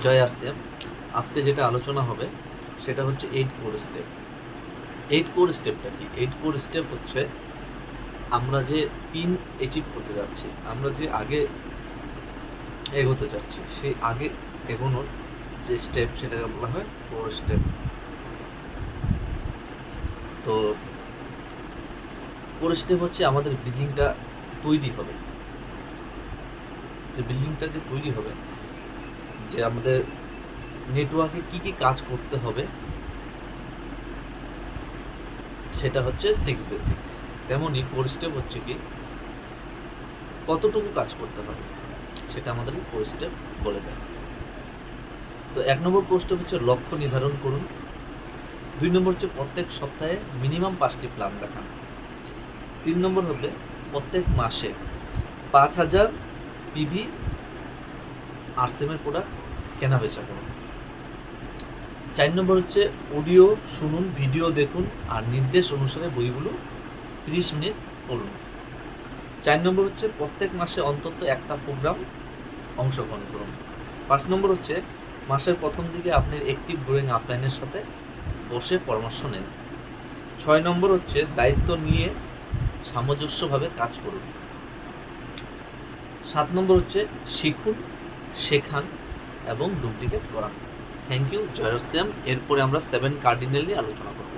জয় RCM. আজকে যেটা আলোচনা হবে সেটা হচ্ছে 8 কোর স্টেপ। 8 কোর স্টেপটা কি? 8 কোর স্টেপ হচ্ছে আমরা যে পিন অ্যাচিভ করতে যাচ্ছি, আমরা যে আগে এগোতে যাচ্ছি, সেই আগে এগোনোর যে স্টেপ সেটাকে বলা হয় কোর স্টেপ। তো কোর স্টেপ হচ্ছে আমাদের বিল্ডিংটা তৈরি হবে, যে বিল্ডিংটা যে তৈরি হবে, যে আমাদের নেটওয়ার্কে কি কি কাজ করতে হবে সেটা হচ্ছে 6 বেসিক। তেমনই কোর স্টেপ হচ্ছে কি কতটুকু কাজ করতে হবে সেটা আমাদের কোর স্টেপ বলে দেয়। তো 1 নম্বর কোর স্টেপ হচ্ছে লক্ষ্য নির্ধারণ করুন। 2 নম্বর হচ্ছে প্রত্যেক সপ্তাহে মিনিমাম 5টি প্ল্যান দেখান। 3 নম্বর হবে প্রত্যেক মাসে 5000 পিভি আরসিএমের প্রোডাক্ট কেনা বেচা করুন। 4 নম্বর হচ্ছে অডিও শুনুন, ভিডিও দেখুন আর নির্দেশ অনুসারে বইগুলো 30 মিনিট পড়ুন। 4 নম্বর হচ্ছে প্রত্যেক মাসে অন্তত একটা প্রোগ্রাম অংশগ্রহণ করুন। 5 নম্বর হচ্ছে মাসের প্রথম দিকে আপনার অ্যাক্টিভ গ্রোয়িং আপলাইনের সাথে বসে পরামর্শ নেন। 6 নম্বর হচ্ছে দায়িত্ব নিয়ে সামঞ্জস্যভাবে কাজ করুন। 7 নম্বর হচ্ছে শিখুন, শেখান এবং ডুপ্লিকেট করান। থ্যাংক ইউ, জয় আরসিএম। এরপরে আমরা 7 কার্ডিনাল নিয়ে আলোচনা করব।